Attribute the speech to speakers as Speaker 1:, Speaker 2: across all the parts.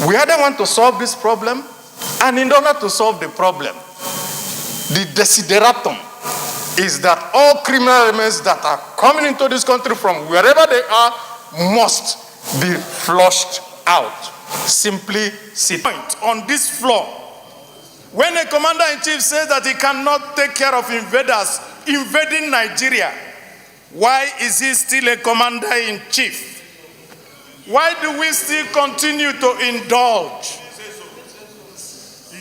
Speaker 1: We either want to solve this problem, and in order to solve the problem, the desideratum is that all criminal elements that are coming into this country from wherever they are must be flushed out. Simply sit on this floor. When a commander-in-chief says that he cannot take care of invaders invading Nigeria, why is he still a commander-in-chief? Why do we still continue to indulge?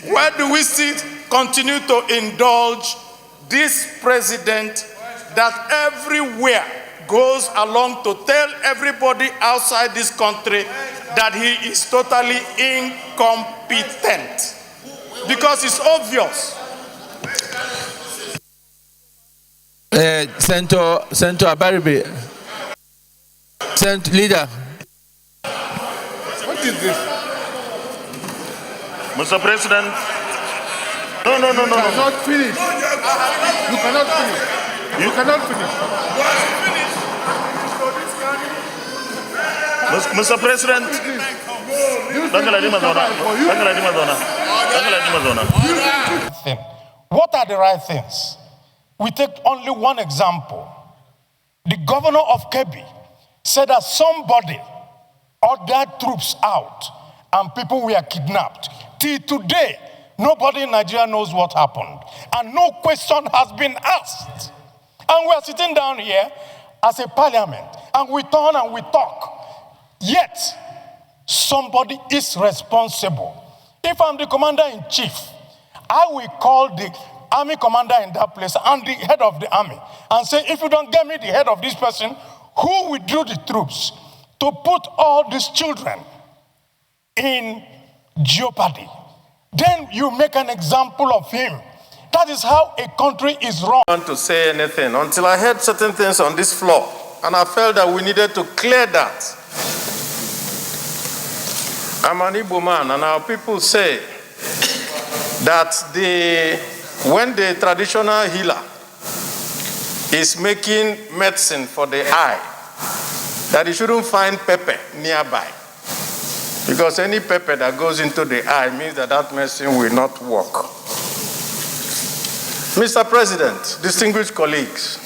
Speaker 1: Why do we still continue to indulge this president that everywhere goes along to tell everybody outside this country that he is totally incompetent? Because it's obvious.
Speaker 2: Senator Abaribe, leader.
Speaker 1: What is this?
Speaker 3: Mr. President. No.
Speaker 1: You cannot finish. You cannot finish. You cannot finish.
Speaker 3: Mr. President.
Speaker 1: What are the right things? We take only one example. The governor of Kebbi said that somebody ordered troops out and people were kidnapped. Till today, nobody in Nigeria knows what happened. And no question has been asked. And we are sitting down here as a parliament and we turn and we talk. Yet, somebody is responsible. If I'm the commander-in-chief, I will call the army commander in that place and the head of the army and say, if you don't get me the head of this person, who withdrew the troops to put all these children in jeopardy? Then you make an example of him. That is how a country is run. I don't want to say anything until I heard certain things on this floor, and I felt that we needed to clear that. I'm an Igbo man, and our people say that when the traditional healer is making medicine for the eye, that he shouldn't find pepper nearby. Because any pepper that goes into the eye means that that medicine will not work. Mr. President, distinguished colleagues,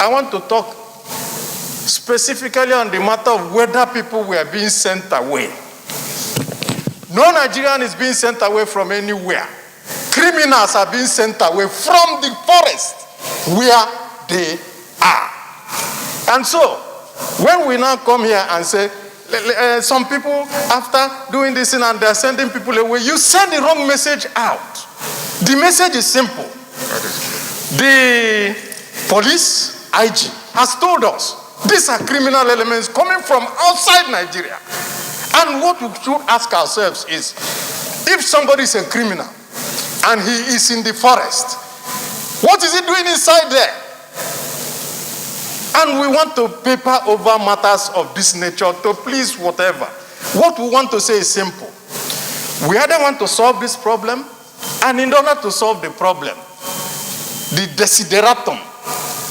Speaker 1: I want to talk specifically on the matter of whether people were being sent away. No Nigerian is being sent away from anywhere. Criminals are being sent away from the forest where they are. And so, when we now come here and say, some people, after doing this thing and they're sending people away, you send the wrong message out. The message is simple. The police IG has told us these are criminal elements coming from outside Nigeria. And what we should ask ourselves is, if somebody is a criminal and he is in the forest, what is he doing inside there? And we want to paper over matters of this nature to please whatever. What we want to say is simple. We either want to solve this problem, and in order to solve the problem, the desideratum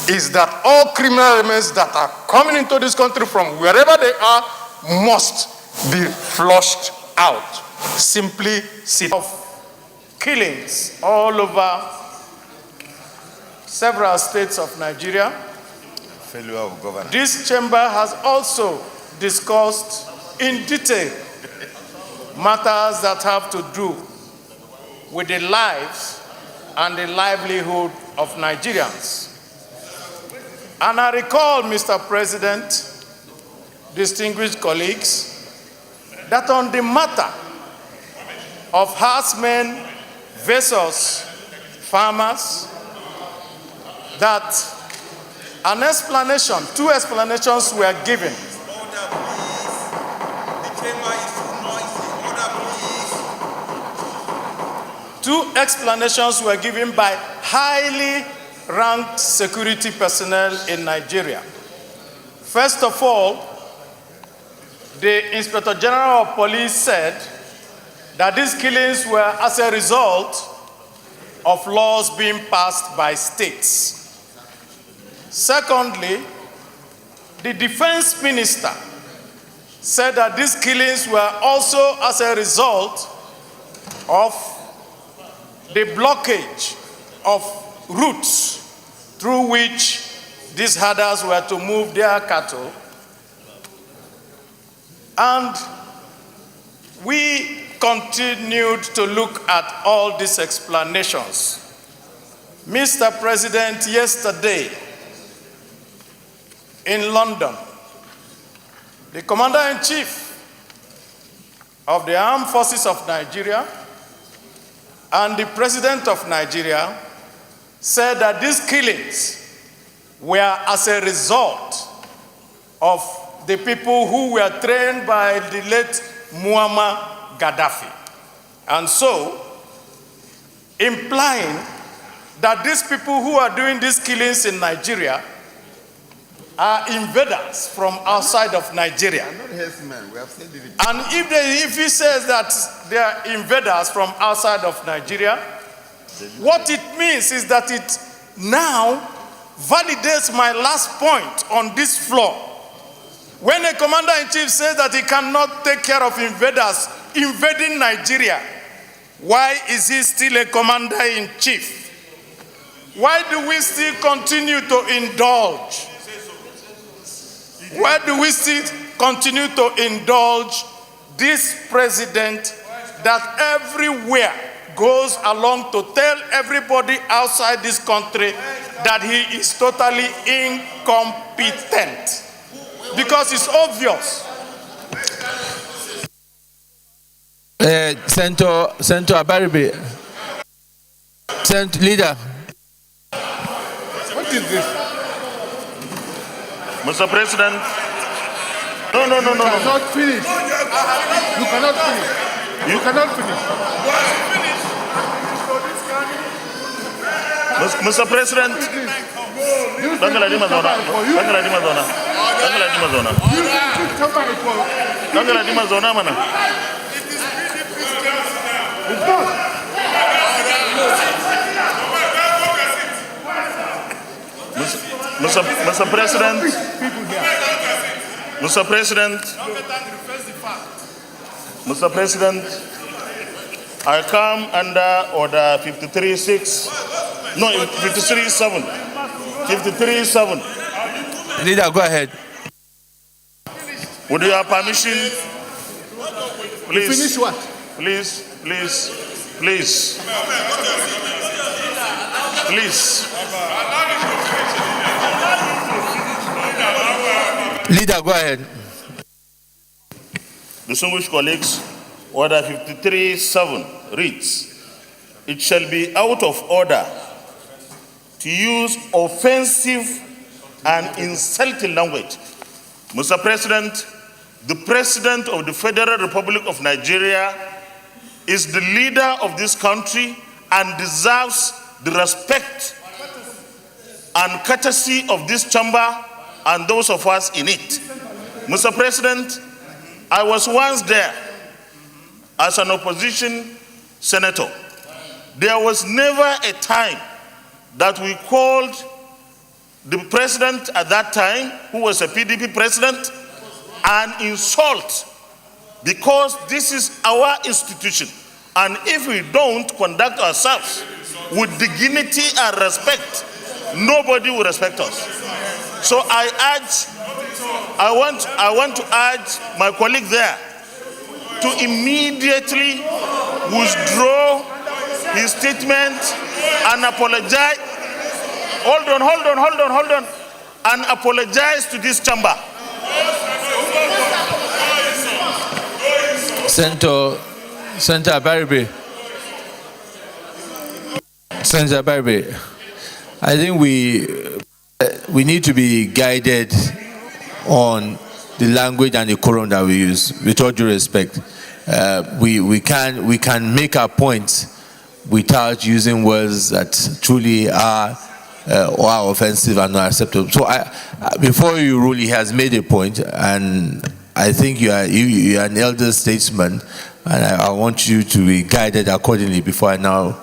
Speaker 1: is that all criminal elements that are coming into this country from wherever they are must be flushed out. Simply sit of killings all over several states of Nigeria.
Speaker 4: Failure of governance.
Speaker 1: This chamber has also discussed in detail matters that have to do with the lives and the livelihood of Nigerians. And I recall, Mr. President, distinguished colleagues, that on the matter of herdsmen versus farmers, that an explanation, two explanations were given. Two explanations were given by highly ranked security personnel in Nigeria. First of all, the Inspector General of Police said that these killings were as a result of laws being passed by states. Secondly, the defense minister
Speaker 3: said that these killings were also as a result of the blockage of routes through which these herders were to move their cattle. And we continued to look at all these explanations. Mr. President, yesterday in London, the Commander-in-Chief of the Armed Forces of Nigeria and the President of Nigeria said that these killings were as a result of the people who were trained by the late Muammar Gaddafi. And so, implying that these people who are doing these killings in Nigeria are invaders from outside of Nigeria. And if he says that they are invaders from outside of Nigeria, what it means is that it now validates my last point on this floor. When a commander-in-chief says that he cannot take care of invaders invading Nigeria, why is he still a commander-in-chief? Why do we still continue to indulge? Why do we still continue to indulge this president that everywhere goes along to tell everybody outside this country that he is totally incompetent? Because it's obvious.
Speaker 2: Senator Abaribe. Leader.
Speaker 5: What is this?
Speaker 3: Mr. President. No.
Speaker 5: You cannot finish. You cannot finish. You cannot finish.
Speaker 3: Mr. President. Mr. President, Mr. President, I come under order 53.6, no, 53.7, 53.7.
Speaker 2: Leader, go ahead.
Speaker 3: With your permission, please.
Speaker 5: Finish what?
Speaker 3: Please.
Speaker 2: Leader, go ahead.
Speaker 3: Distinguished colleagues, order 53.7 reads, it shall be out of order to use offensive and insulting language. Mr. President, the President of the Federal Republic of Nigeria is the leader of this country and deserves the respect and courtesy of this chamber and those of us in it. Mr. President, I was once there as an opposition senator. There was never a time that we called the president at that time, who was a PDP president, an insult, because this is our institution. And if we don't conduct ourselves with dignity and respect, nobody will respect us. So I want to urge my colleague there to immediately withdraw his statement and apologize. Hold on. And apologize to this chamber.
Speaker 2: Senator Abaribe. Senator Abaribe, I think we need to be guided on the language and the quorum that we use. With all due respect, we can make our point without using words that truly are offensive and not acceptable. So before you rule, he has made a point, and I think you are an elder statesman, and I want you to be guided accordingly before I now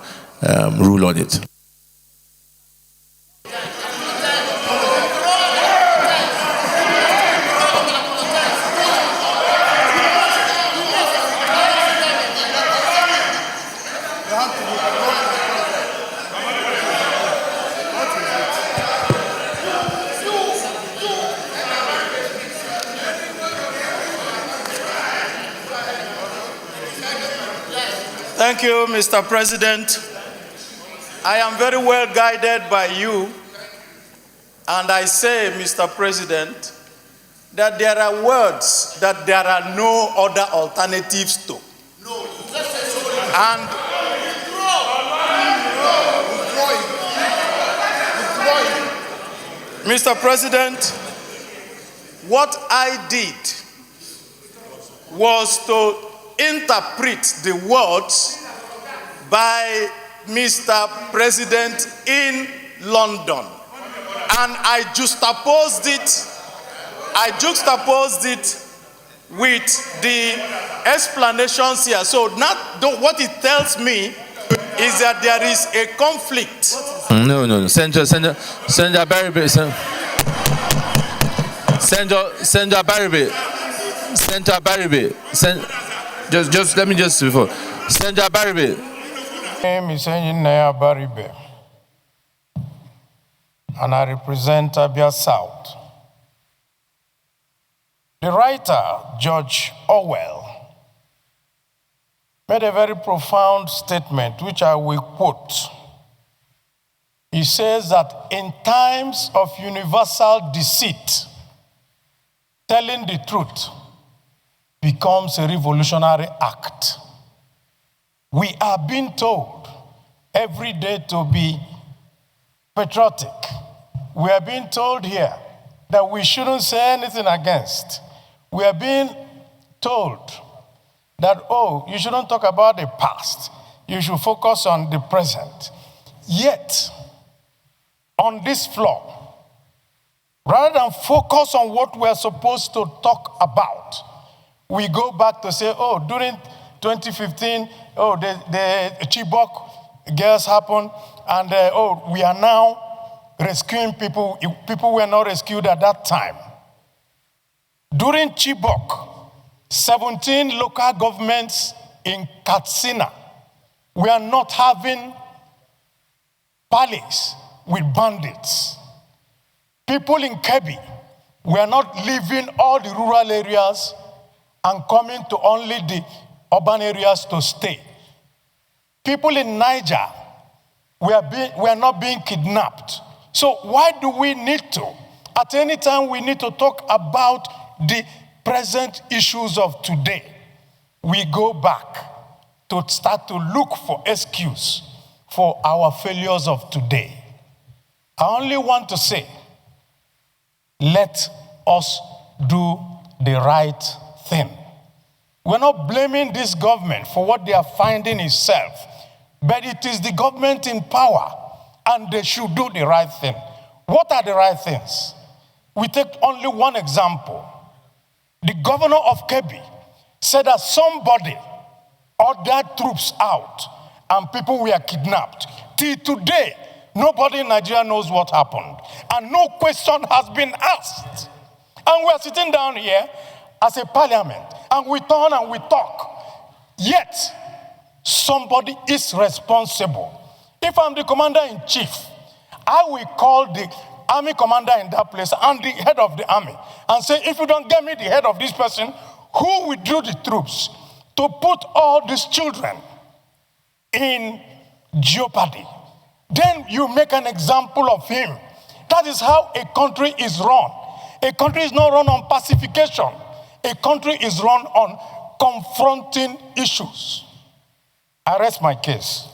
Speaker 2: rule on it.
Speaker 6: Thank you, Mr. President. I am very well guided by you, and I say, Mr. President, that there are words that there are no other alternatives to. And Mr. President, what I did was to interpret the words by Mr. President in London. And I juxtaposed it with the explanations here. So now what it tells me is that there is a conflict.
Speaker 2: No. Senator Abaribe. Senator Abaribe. Just let me just before. Senator Abaribe.
Speaker 1: My name is Abaribe, and I represent Abia South. The writer, George Orwell, made a very profound statement, which I will quote. He says that in times of universal deceit, telling the truth becomes a revolutionary act. We are being told every day to be patriotic. We are being told here that we shouldn't say anything against. We are being told that, oh, you shouldn't talk about the past. You should focus on the present. Yet, on this floor, rather than focus on what we are supposed to talk about, we go back to say, oh, during 2015, oh, the Chibok girls happened, and oh, we are now rescuing people. People were not rescued at that time. During Chibok, 17 local governments in Katsina were not having parleys with bandits. People in Kebbi were not leaving all the rural areas and coming to only the urban areas to stay. People in Niger were not being kidnapped. So why do we need to? At any time we need to talk about the present issues of today. We go back to start to look for excuse for our failures of today. I only want to say, let us do the right thing. We're not blaming this government for what they are finding itself, but it is the government in power, and they should do the right thing. What are the right things? We take only one example. The governor of Kebbi said that somebody ordered troops out and people were kidnapped. Till today, nobody in Nigeria knows what happened, and no question has been asked. And we're sitting down here as a parliament, and we turn and we talk. Yet, somebody is responsible. If I'm the commander-in-chief, I will call the army commander in that place and the head of the army and say, if you don't get me the head of this person, who withdrew the troops to put all these children in jeopardy? Then you make an example of him. That is how a country is run. A country is not run on pacification. A country is run on confronting issues. I rest my case.